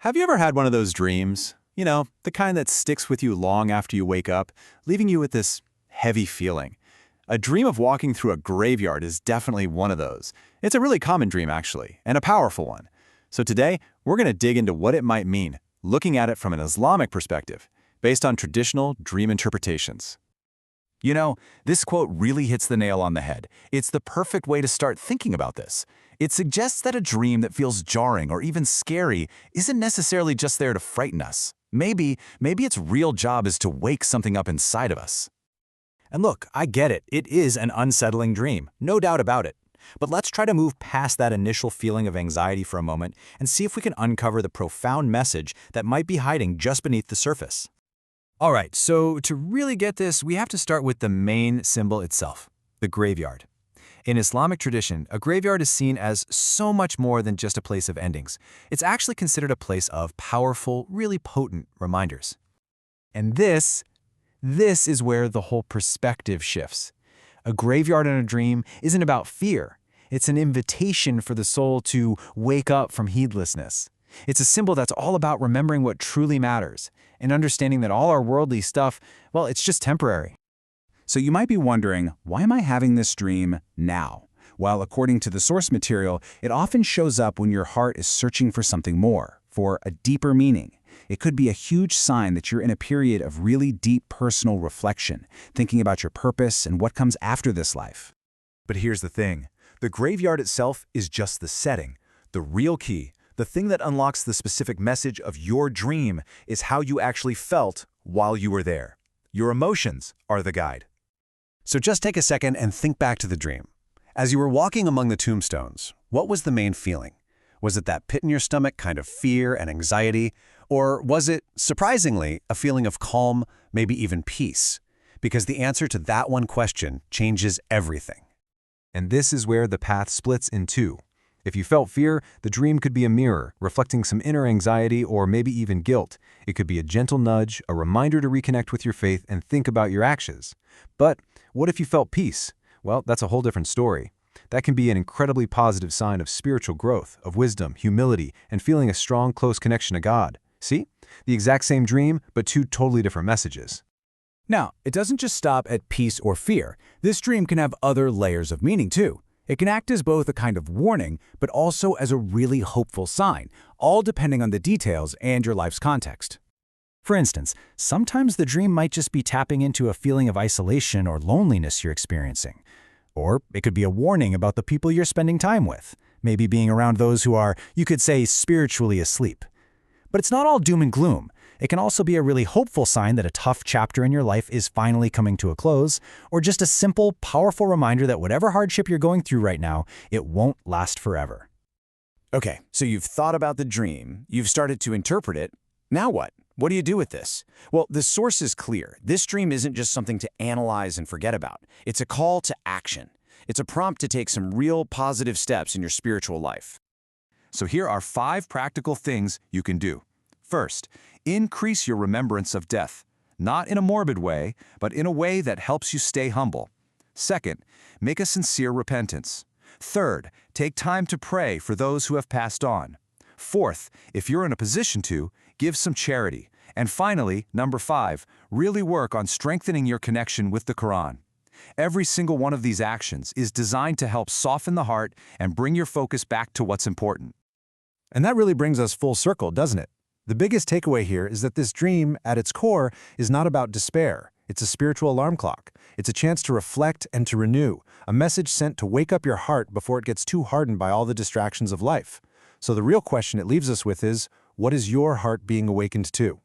Have you ever had one of those dreams? You know, the kind that sticks with you long after you wake up, leaving you with this heavy feeling. A dream of walking through a graveyard is definitely one of those. It's a really common dream, actually, and a powerful one. So today, we're going to dig into what it might mean, looking at it from an Islamic perspective, based on traditional dream interpretations. You know, this quote really hits the nail on the head. It's the perfect way to start thinking about this. It suggests that a dream that feels jarring or even scary isn't necessarily just there to frighten us. Maybe its real job is to wake something up inside of us. And look, I get it. It is an unsettling dream, no doubt about it. But let's try to move past that initial feeling of anxiety for a moment and see if we can uncover the profound message that might be hiding just beneath the surface. All right, so to really get this, we have to start with the main symbol itself, the graveyard. In Islamic tradition, a graveyard is seen as so much more than just a place of endings. It's actually considered a place of powerful, really potent reminders. And this is where the whole perspective shifts. A graveyard in a dream isn't about fear. It's an invitation for the soul to wake up from heedlessness. It's a symbol that's all about remembering what truly matters and understanding that all our worldly stuff, well, it's just temporary. So you might be wondering, why am I having this dream now? Well, according to the source material, it often shows up when your heart is searching for something more, for a deeper meaning. It could be a huge sign that you're in a period of really deep personal reflection, thinking about your purpose and what comes after this life. But here's the thing. The graveyard itself is just the setting. The real key, the thing that unlocks the specific message of your dream, is how you actually felt while you were there. Your emotions are the guide. So just take a second and think back to the dream. As you were walking among the tombstones, what was the main feeling? Was it that pit in your stomach kind of fear and anxiety? Or was it, surprisingly, a feeling of calm, maybe even peace? Because the answer to that one question changes everything. And this is where the path splits in two. If you felt fear, the dream could be a mirror, reflecting some inner anxiety or maybe even guilt. It could be a gentle nudge, a reminder to reconnect with your faith and think about your actions. But what if you felt peace? Well, that's a whole different story. That can be an incredibly positive sign of spiritual growth, of wisdom, humility, and feeling a strong, close connection to God. See? The exact same dream, but two totally different messages. Now, it doesn't just stop at peace or fear. This dream can have other layers of meaning, too. It can act as both a kind of warning, but also as a really hopeful sign, all depending on the details and your life's context. For instance, sometimes the dream might just be tapping into a feeling of isolation or loneliness you're experiencing. Or it could be a warning about the people you're spending time with, maybe being around those who are, you could say, spiritually asleep. But it's not all doom and gloom. It can also be a really hopeful sign that a tough chapter in your life is finally coming to a close, or just a simple, powerful reminder that whatever hardship you're going through right now, it won't last forever. Okay, so you've thought about the dream, you've started to interpret it. Now what? What do you do with this? Well, the source is clear. This dream isn't just something to analyze and forget about. It's a call to action. It's a prompt to take some real positive steps in your spiritual life. So here are 5 practical things you can do. First, increase your remembrance of death, not in a morbid way, but in a way that helps you stay humble. Second, make a sincere repentance. Third, take time to pray for those who have passed on. Fourth, if you're in a position to, give some charity. And finally, number 5, really work on strengthening your connection with the Quran. Every single one of these actions is designed to help soften the heart and bring your focus back to what's important. And that really brings us full circle, doesn't it? The biggest takeaway here is that this dream, at its core, is not about despair. It's a spiritual alarm clock. It's a chance to reflect and to renew, a message sent to wake up your heart before it gets too hardened by all the distractions of life. So the real question it leaves us with is, what is your heart being awakened to?